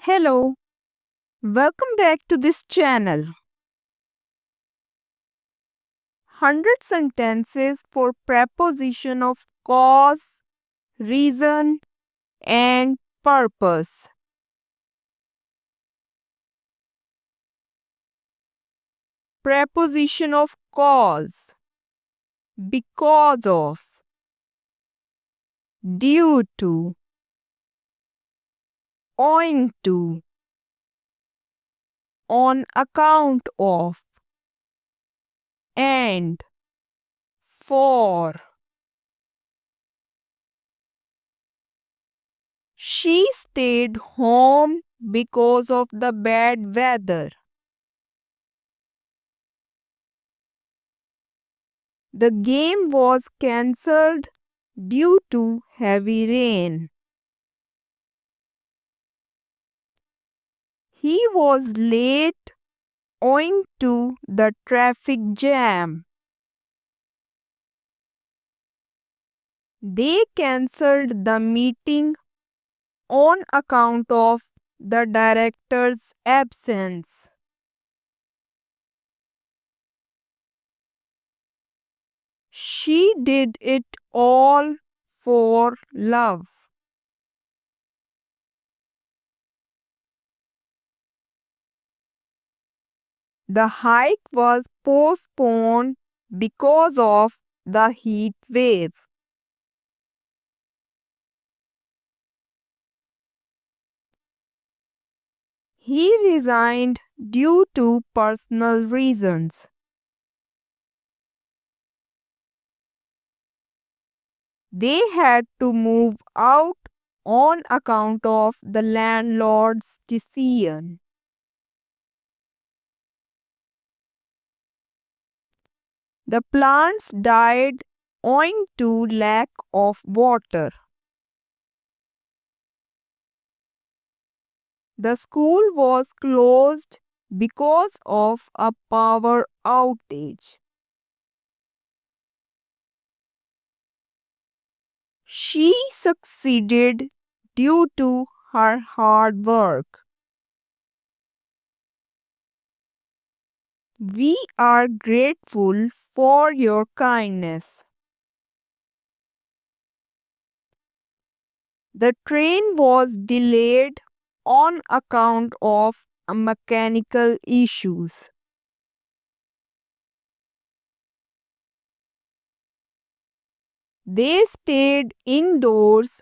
Hello, welcome back to this channel. 100 sentences for preposition of cause, reason, and purpose. Preposition of cause. Because of. Due to. Owing to. On account of. And. For. She stayed home because of the bad weather. The game was cancelled due to heavy rain. He was late owing to the traffic jam. They cancelled the meeting on account of the director's absence. She did it all for love. The hike was postponed because of the heat wave. He resigned due to personal reasons. They had to move out on account of the landlord's decision. The plants died owing to lack of water. The school was closed because of a power outage. She succeeded due to her hard work. We are grateful for your kindness. The train was delayed on account of mechanical issues. They stayed indoors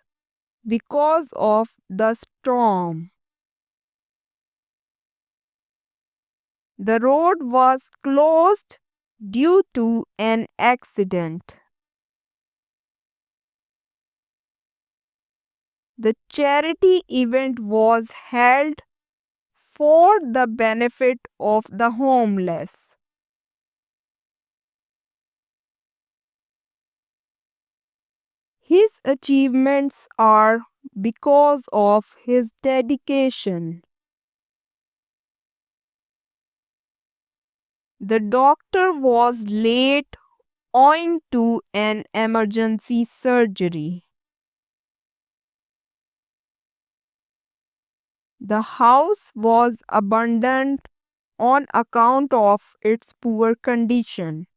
because of the storm. The road was closed due to an accident. The charity event was held for the benefit of the homeless. His achievements are because of his dedication. The doctor was late owing to an emergency surgery. The house was abandoned on account of its poor condition.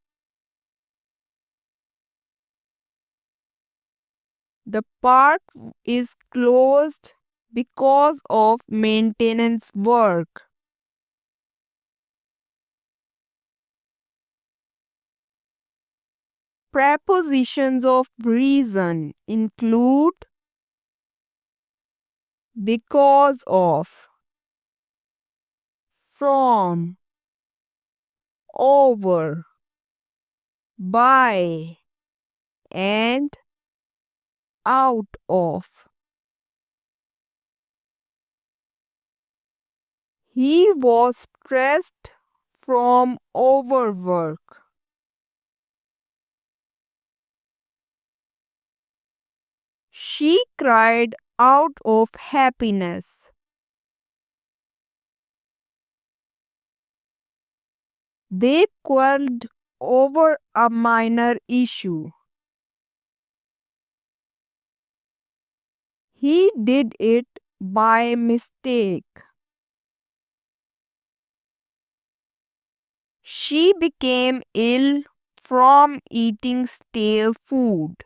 The park is closed because of maintenance work. Prepositions of reason include because of, from, over, by, and out of. He was stressed from overwork. She cried out of happiness. They quarreled over a minor issue. He did it by mistake. She became ill from eating stale food.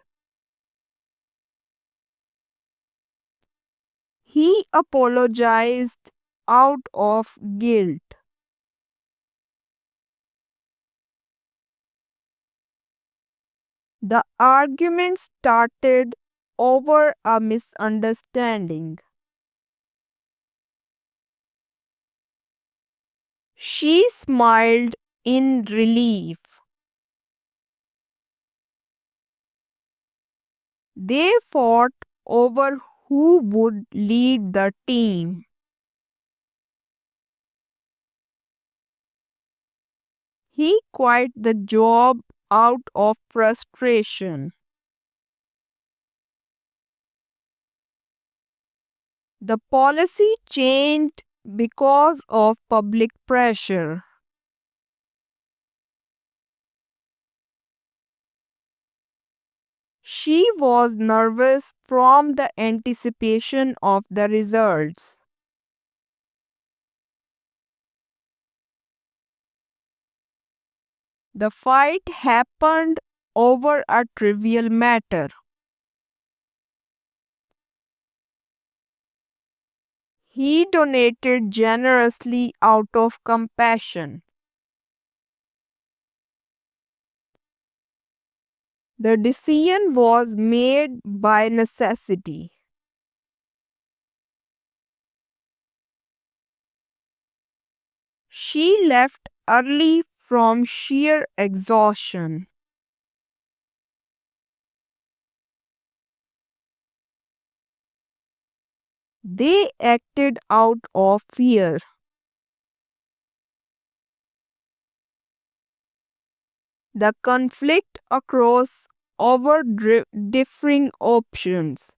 He apologized out of guilt. The argument started over a misunderstanding. She smiled in relief. They fought over who would lead the team. He quit the job out of frustration. The policy changed because of public pressure. She was nervous from the anticipation of the results. The fight happened over a trivial matter. He donated generously out of compassion. The decision was made by necessity. She left early from sheer exhaustion. They acted out of fear. The conflict across over differing options.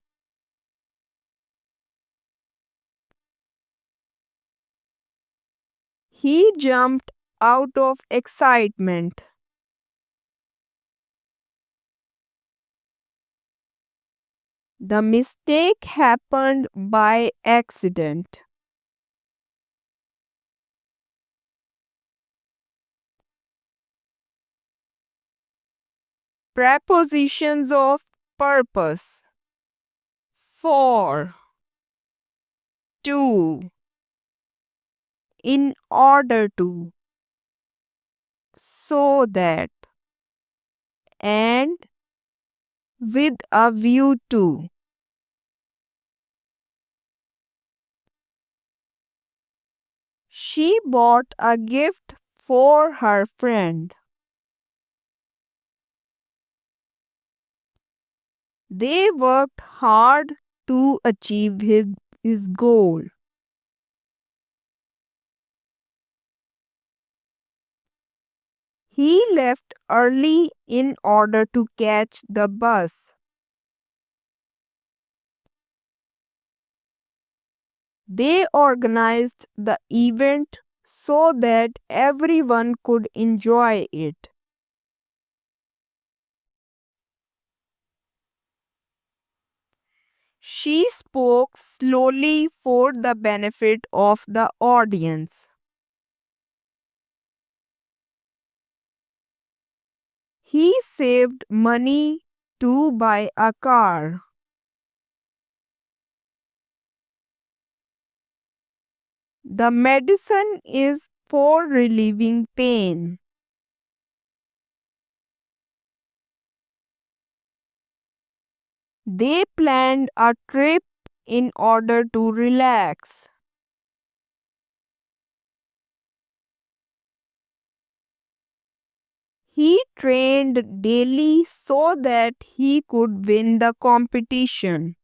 He jumped out of excitement. The mistake happened by accident. Prepositions of purpose. For, to, in order to, so that, and with a view to. She bought a gift for her friend. They worked hard to achieve his goal. He left early in order to catch the bus. They organized the event so that everyone could enjoy it. She spoke slowly for the benefit of the audience. He saved money to buy a car. The medicine is for relieving pain. They planned a trip in order to relax. He trained daily so that he could win the competition.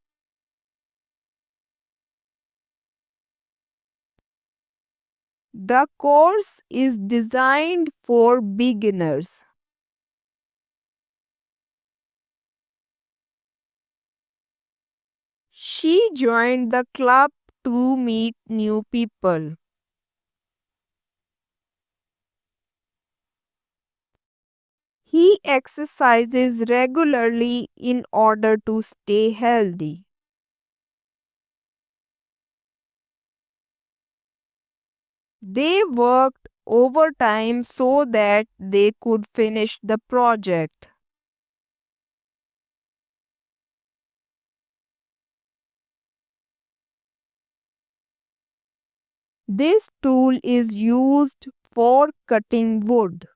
The course is designed for beginners. She joined the club to meet new people. He exercises regularly in order to stay healthy. They worked overtime so that they could finish the project. This tool is used for cutting wood.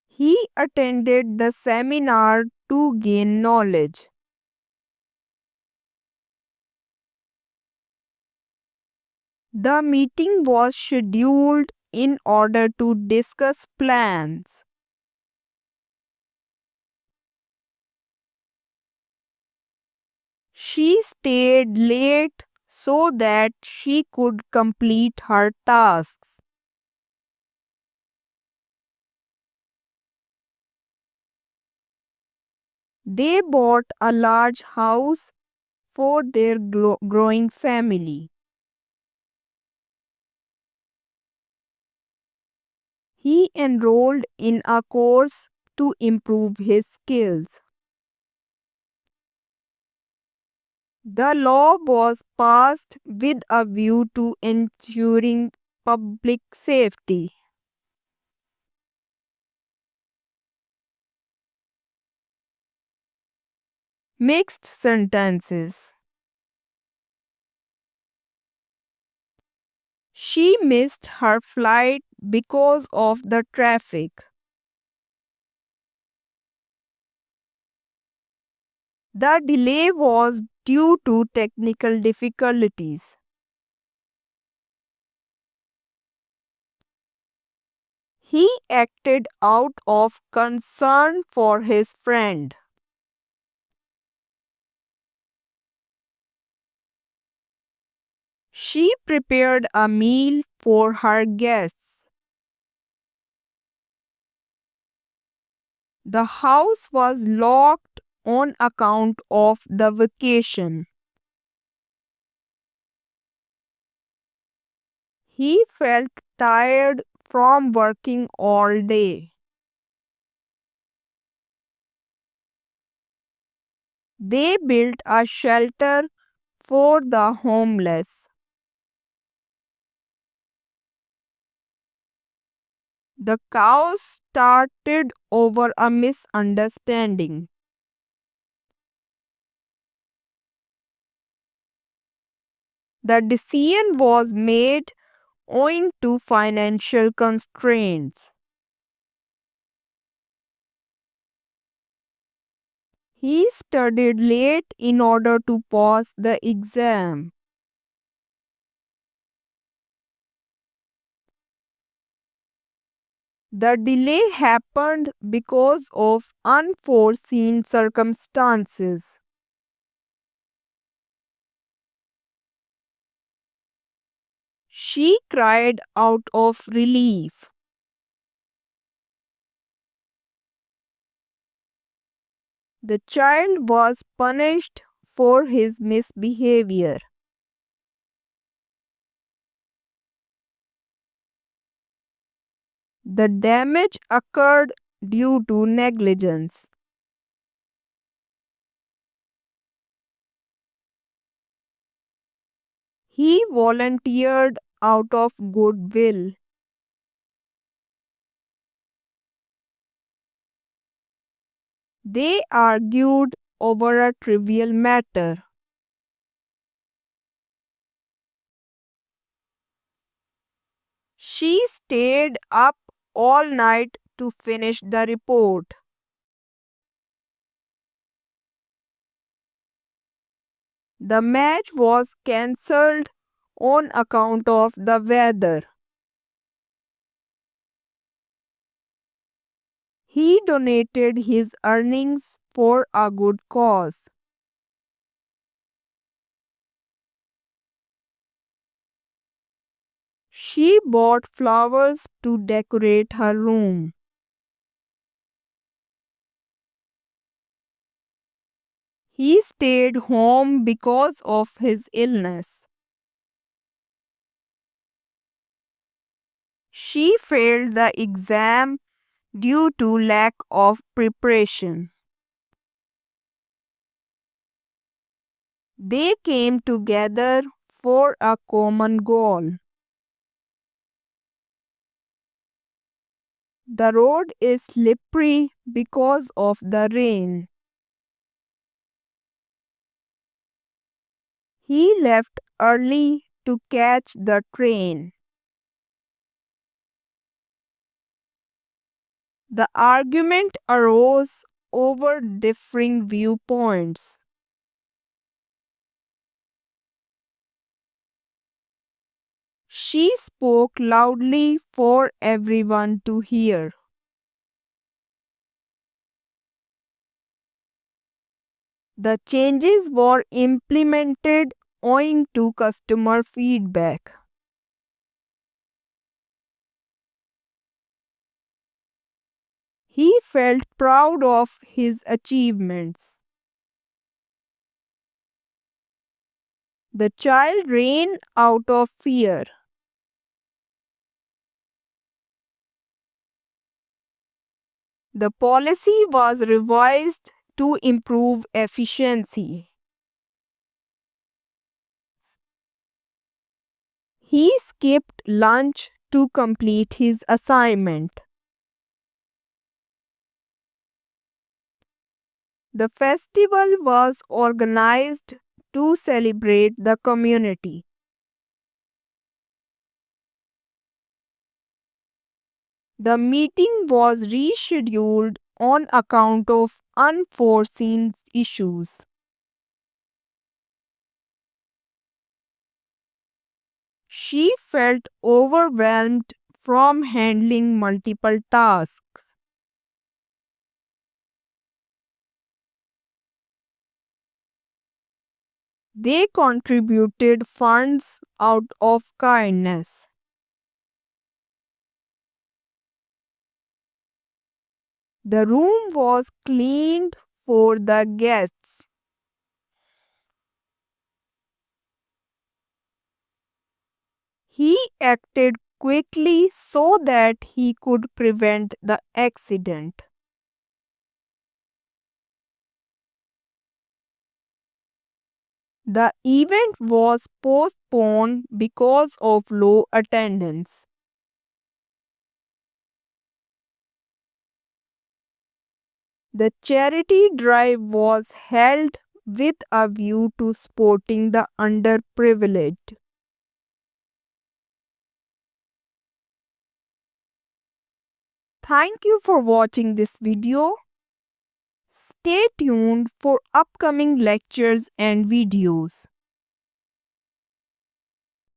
He attended the seminar to gain knowledge. The meeting was scheduled in order to discuss plans. She stayed late so that she could complete her tasks. They bought a large house for their growing family. He enrolled in a course to improve his skills. The law was passed with a view to ensuring public safety. Mixed sentences. She missed her flight because of the traffic. The delay was due to technical difficulties. He acted out of concern for his friend. She prepared a meal for her guests. The house was locked on account of the vacation. He felt tired from working all day. They built a shelter for the homeless. The cows started over a misunderstanding. The decision was made owing to financial constraints. He studied late in order to pass the exam. The delay happened because of unforeseen circumstances. She cried out of relief. The child was punished for his misbehavior. The damage occurred due to negligence. He volunteered out of goodwill. They argued over a trivial matter. She stayed up all night to finish the report. The match was cancelled on account of the weather. He donated his earnings for a good cause. She bought flowers to decorate her room. He stayed home because of his illness. She failed the exam due to lack of preparation. They came together for a common goal. The road is slippery because of the rain. He left early to catch the train. The argument arose over differing viewpoints. She spoke loudly for everyone to hear. The changes were implemented owing to customer feedback. He felt proud of his achievements. The child ran out of fear. The policy was revised to improve efficiency. He skipped lunch to complete his assignment. The festival was organized to celebrate the community. The meeting was rescheduled on account of unforeseen issues. She felt overwhelmed from handling multiple tasks. They contributed funds out of kindness. The room was cleaned for the guests. He acted quickly so that he could prevent the accident. The event was postponed because of low attendance. The charity drive was held with a view to supporting the underprivileged. Thank you for watching this video. Stay tuned for upcoming lectures and videos.